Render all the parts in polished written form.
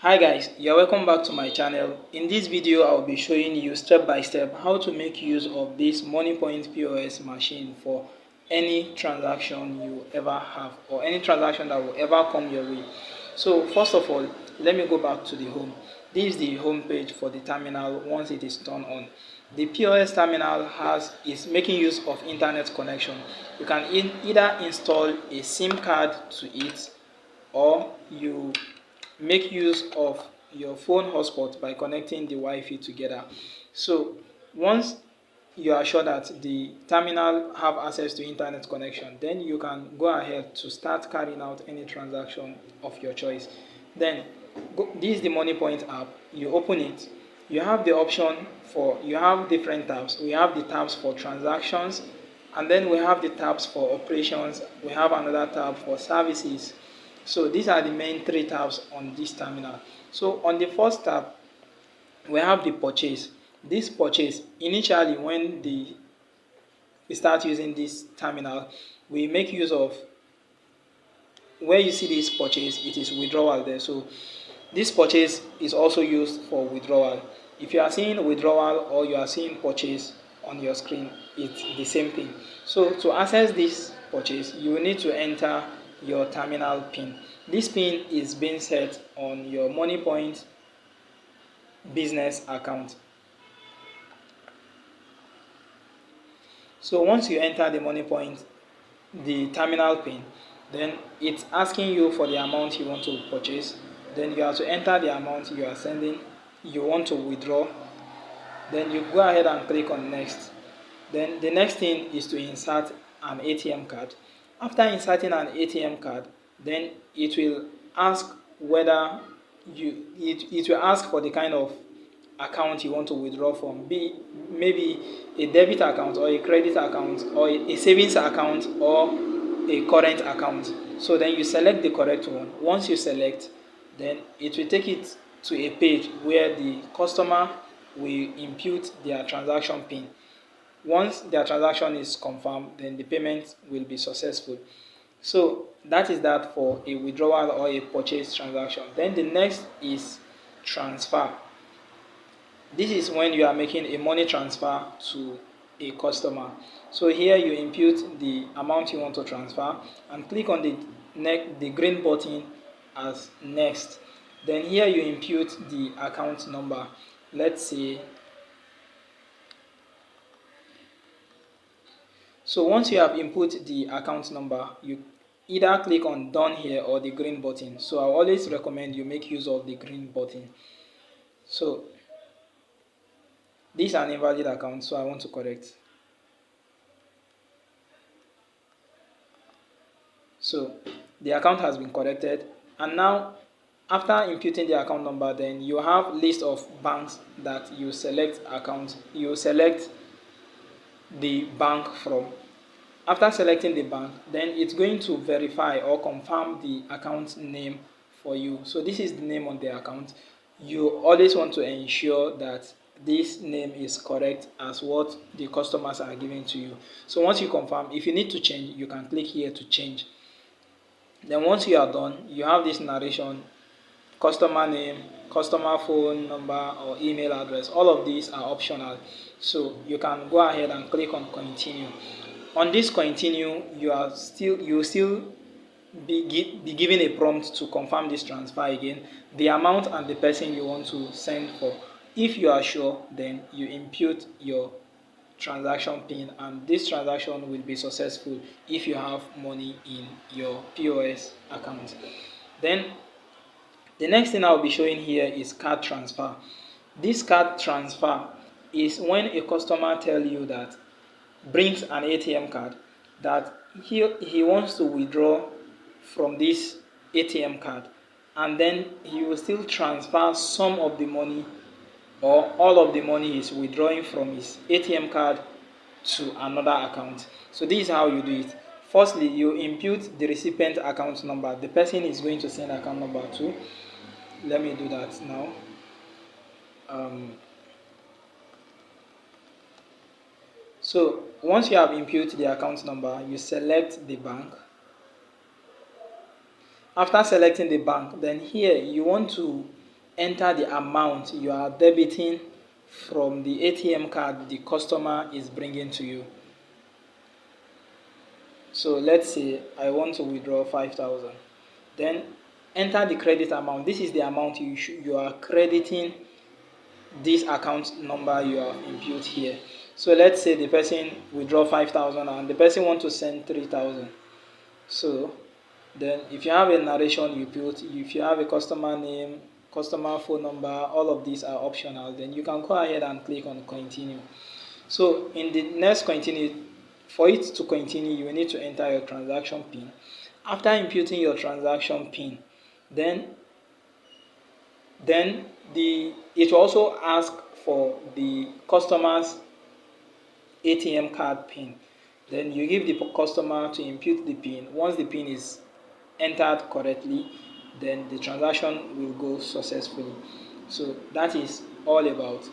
Hi guys, you're welcome back to my channel. In this video I'll be showing you step by step how to make use of this MoneyPoint POS machine for any transaction you ever have or any transaction that will ever come your way. So first of all, let me go back to the home. This is the home page for the terminal once it is turned on. The POS terminal is making use of internet connection. You can either install a SIM card to it, or you make use of your phone hotspot by connecting the Wi-Fi together. So once you are sure that the terminal have access to internet connection, then you can go ahead to start carrying out any transaction of your choice. Then this is the MoneyPoint app. You open it. You have the option for, you have different tabs. We have the tabs for transactions, and then we have the tabs for operations. We have another tab for services. So these are the main three tabs on this terminal. So on the first tab, we have the purchase. This purchase, initially when we start using this terminal, we make use of, where you see this purchase, it is withdrawal there. So this purchase is also used for withdrawal. If you are seeing withdrawal or you are seeing purchase on your screen, it's the same thing. So to access this purchase, you will need to enter your terminal pin. This pin is being set on your MoneyPoint business account. So once you enter the MoneyPoint, the terminal pin, then it's asking you for the amount you want to purchase. Then you have to enter the amount you are sending, you want to withdraw. Then you go ahead and click on next. Then the next thing is to insert an ATM card. After inserting an ATM card, then it will ask whether it will ask for the kind of account you want to withdraw from, be maybe a debit account or a credit account or a savings account or a current account. So then you select the correct one. Once you select, then it will take it to a page where the customer will input their transaction pin. Once their transaction is confirmed, then the payment will be successful. So that is that for a withdrawal or a purchase transaction. Then the next is transfer. This is when you are making a money transfer to a customer. So here you input the amount you want to transfer and click on the green button as next. Then here you input the account number. Let's say, so once you have input the account number, you either click on done here or the green button. So I always recommend you make use of the green button. So this is an invalid account, so I want to correct. So the account has been corrected, and now after inputting the account number, then you have list of banks that you select the bank from. After selecting the bank, then it's going to verify or confirm the account name for you. So this is the name on the account. You always want to ensure that this name is correct as what the customers are giving to you. So once you confirm, if you need to change, you can click here to change. Then once you are done, you have this narration, customer name, customer phone number or email address. All of these are optional. So you can go ahead and click on continue. On this continue, you will still be given a prompt to confirm this transfer again, the amount and the person you want to send for. If you are sure, then you input your transaction pin, and this transaction will be successful if you have money in your POS account. Then the next thing I'll be showing here is card transfer. This card transfer is when a customer tells you that, brings an ATM card, that he wants to withdraw from this ATM card, and then he will still transfer some of the money or all of the money he's withdrawing from his ATM card to another account. So this is how you do it. Firstly, you input the recipient account number, the person is going to send account number to. Let me do that now. So once you have input the account number, you select the bank. After selecting the bank, then here you want to enter the amount you are debiting from the ATM card the customer is bringing to you. So let's say I want to withdraw 5,000. Then enter the credit amount. This is the amount you are crediting this account number you have input here. So let's say the person withdraw 5,000 and the person want to send 3,000. So then if you have a narration you put, if you have a customer name, customer phone number, all of these are optional, then you can go ahead and click on continue. So in the next continue, for it to continue, you need to enter your transaction PIN. After inputting your transaction PIN, then it will also ask for the customer's ATM card PIN. Then you give the customer to input the PIN. Once the PIN is entered correctly, then the transaction will go successfully. So that is all about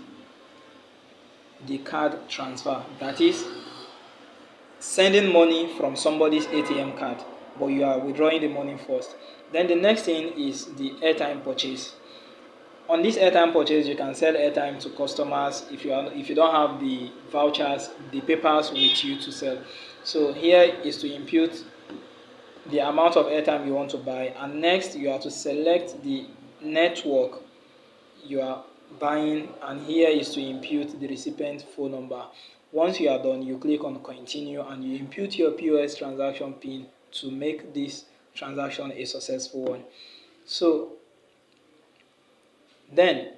the card transfer. That is sending money from somebody's ATM card, but you are withdrawing the money first. Then the next thing is the airtime purchase. On this airtime purchase, you can sell airtime to customers if you don't have the vouchers, the papers with you to sell. So here is to input the amount of airtime you want to buy, and next you have to select the network you are buying, and here is to input the recipient phone number. Once you are done, you click on continue and you input your POS transaction PIN to make this transaction a successful one. So then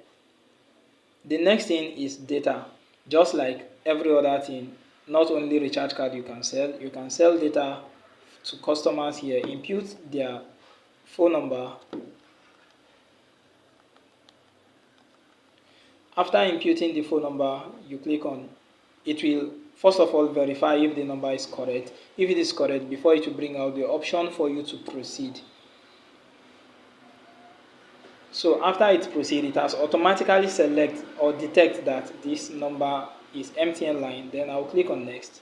the next thing is data. Just like every other thing, not only recharge card you can sell data to customers here. Input their phone number. After inputting the phone number, you click on it. Will first of all verify if the number is correct. If it is correct, before it will bring out the option for you to proceed. So after it proceeds, it has automatically select or detect that this number is MTN line. Then I'll click on next.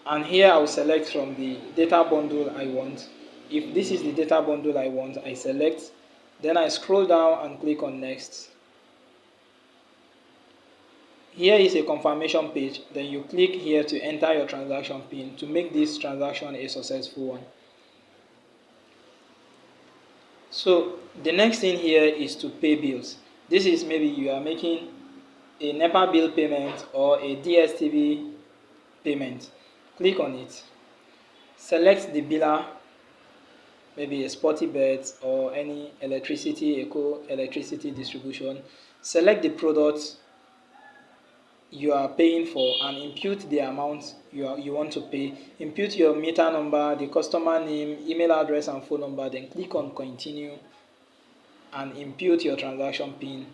And here I'll select from the data bundle I want. If this is the data bundle I want, I select. Then I scroll down and click on next. Here is a confirmation page. Then you click here to enter your transaction PIN to make this transaction a successful one. So the next thing here is to pay bills. This is maybe you are making a NEPA bill payment or a DSTV payment. Click on it. Select the biller, maybe a Sporty Bet or any electricity distribution. Select the product you are paying for and input the amount you want to pay. Input your meter number, the customer name, email address and phone number, then click on continue and input your transaction PIN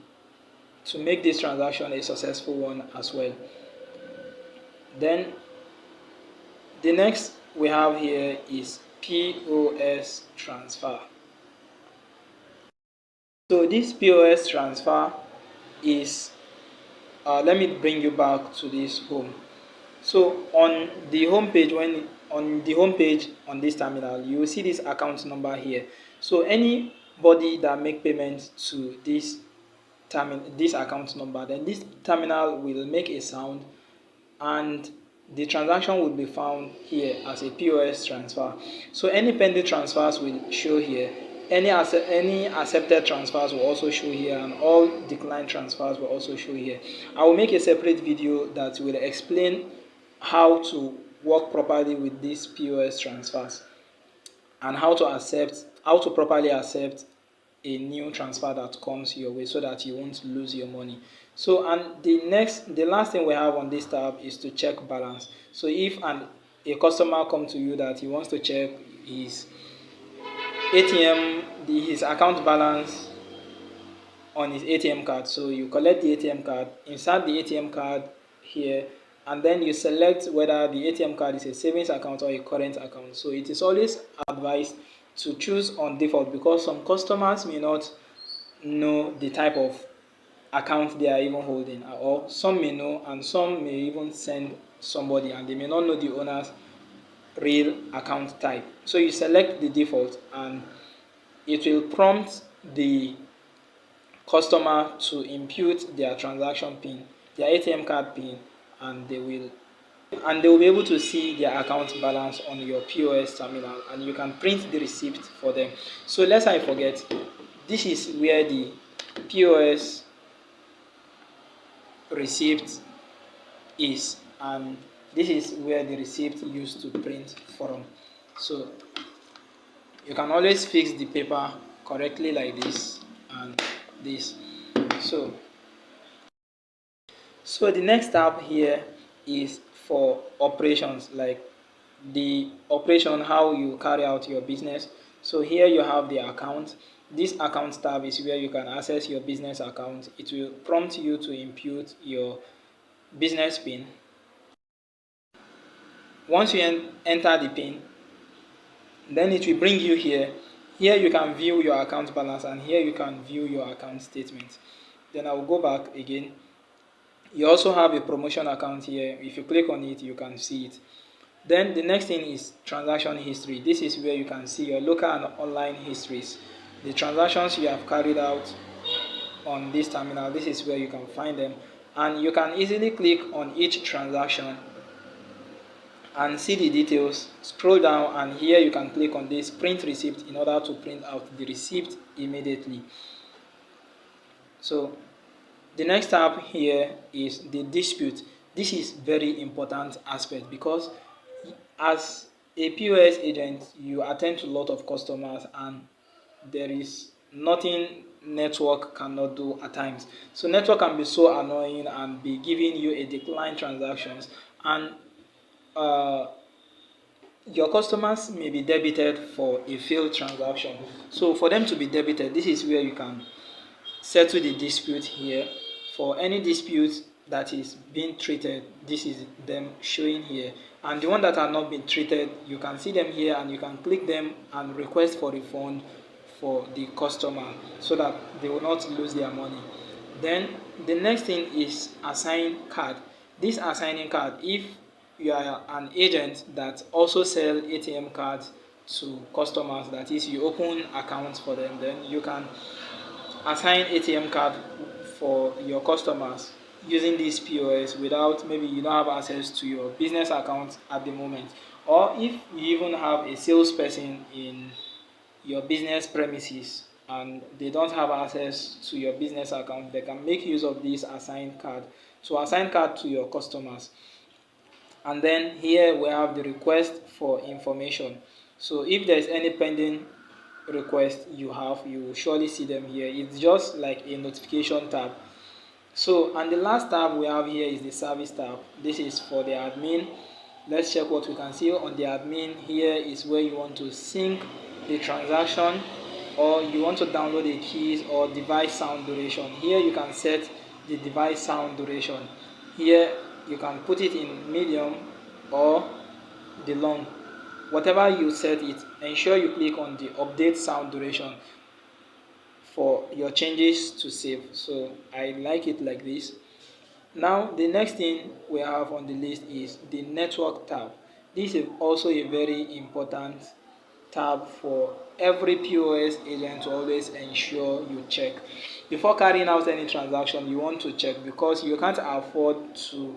to make this transaction a successful one as well. Then the next we have here is POS transfer. So this POS transfer is let me bring you back to this home. So on the home page, on this terminal, you will see this account number here. So anybody that make payment to this account number, then this terminal will make a sound and the transaction will be found here as a POS transfer. So any pending transfers will show here. Any accepted transfers will also show here, and all declined transfers will also show here. I will make a separate video that will explain how to work properly with these POS transfers and how to properly accept a new transfer that comes your way so that you won't lose your money. So, and the last thing we have on this tab is to check balance. So if a customer comes to you that he wants to check his his account balance on his ATM card. So you collect the ATM card, insert the ATM card here, and then you select whether the ATM card is a savings account or a current account. So it is always advised to choose on default because some customers may not know the type of account they are even holding, or some may know and some may even send somebody and they may not know the owner's real account type. So you select the default and it will prompt the customer to input their transaction pin, their ATM card pin, and they will be able to see their account balance on your POS terminal, and you can print the receipt for them. So lest I forget, this is where the POS receipt is, and this is where the receipt used to print from. So you can always fix the paper correctly like this and this. So the next tab here is for operations, like the operation, how you carry out your business. So here you have the account. This account tab is where you can access your business account. It will prompt you to input your business pin. Once you enter the pin, then it will bring you here. Here you can view your account balance, and here you can view your account statement. Then I will go back again. You also have a promotion account here. If you click on it, you can see it. Then the next thing is transaction history. This is where you can see your local and online histories. The transactions you have carried out on this terminal, this is where you can find them. And you can easily click on each transaction and see the details. Scroll down, and here you can click on this print receipt in order to print out the receipt immediately. So the next tab here is the dispute. This is very important aspect because as a POS agent, you attend to a lot of customers, and there is nothing network cannot do at times. So network can be so annoying and be giving you a decline transactions, and your customers may be debited for a failed transaction. So for them to be debited, this is where you can settle the dispute here. For any dispute that is being treated, this is them showing here, and the one that are not being treated, you can see them here, and you can click them and request for refund for the customer so that they will not lose their money. Then the next thing is assign card. This assigning card, if you are an agent that also sell ATM cards to customers, that is, you open accounts for them, then you can assign ATM card for your customers using this POS without, maybe you don't have access to your business account at the moment, or if you even have a salesperson in your business premises and they don't have access to your business account, they can make use of this assigned card to assign card to your customers. And then here we have the request for information. So if there's any pending request you have, you will surely see them here. It's just like a notification tab. So, and the last tab we have here is the service tab. This is for the admin. Let's check what we can see on the admin. Here is where you want to sync the transaction, or you want to download the keys or device sound duration. Here you can set the device sound duration. Here you can put it in medium or the long. Whatever you set it, ensure you click on the update sound duration for your changes to save. So I like it like this. Now the next thing we have on the list is the network tab. This is also a very important tab for every POS agent to always ensure you check. Before carrying out any transaction, you want to check, because you can't afford to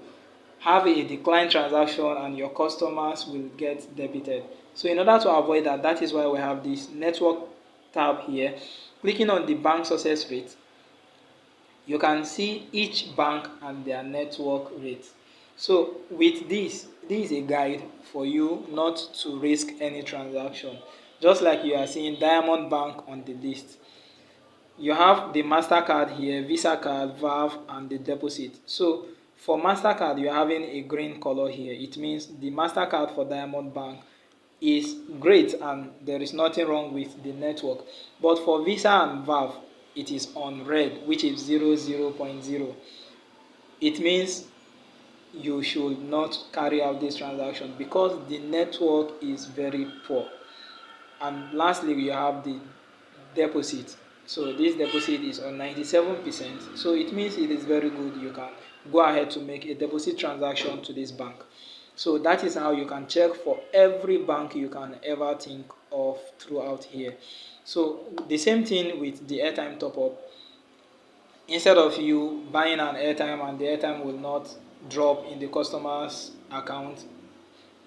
have a declined transaction and your customers will get debited. So in order to avoid that, that is why we have this network tab here. Clicking on the bank success rate, you can see each bank and their network rate. So with this is a guide for you not to risk any transaction. Just like you are seeing Diamond Bank on the list. You have the MasterCard here, Visa card, Valve, and the deposit. So for MasterCard, you're having a green color here. It means the MasterCard for Diamond Bank is great and there is nothing wrong with the network. But for Visa and Valve, it is on red, which is 0.0. It means you should not carry out this transaction because the network is very poor. And lastly, you have the deposit. So this deposit is on 97%. So it means it is very good. You can go ahead to make a deposit transaction to this bank. So that is how you can check for every bank you can ever think of throughout here. So the same thing with the airtime top up. instead of you buying an airtime and the airtime will not drop in the customer's account,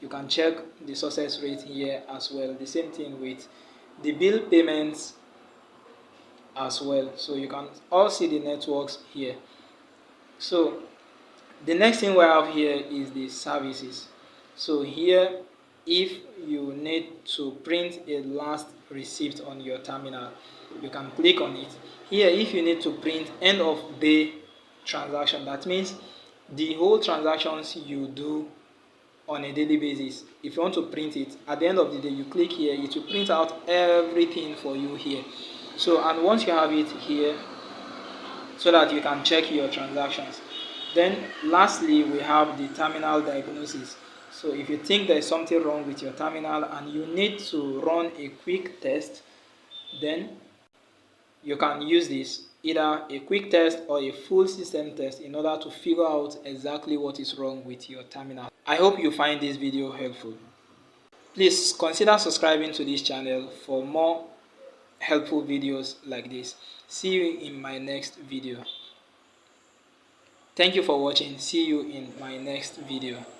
you can check the success rate here as well. The same thing with the bill payments as well. So you can all see the networks here. So the next thing we have here is the services. So here, if you need to print a last receipt on your terminal, you can click on it. Here, if you need to print end of day transaction, that means the whole transactions you do on a daily basis, if you want to print it at the end of the day, you click here, it will print out everything for you here. So, and once you have it here, so that you can check your transactions. Then lastly, we have the terminal diagnosis. So if you think there is something wrong with your terminal and you need to run a quick test, then you can use this, either a quick test or a full system test, in order to figure out exactly what is wrong with your terminal. I hope you find this video helpful. Please consider subscribing to this channel for more helpful videos like this. See you in my next video. Thank you for watching. See you in my next video.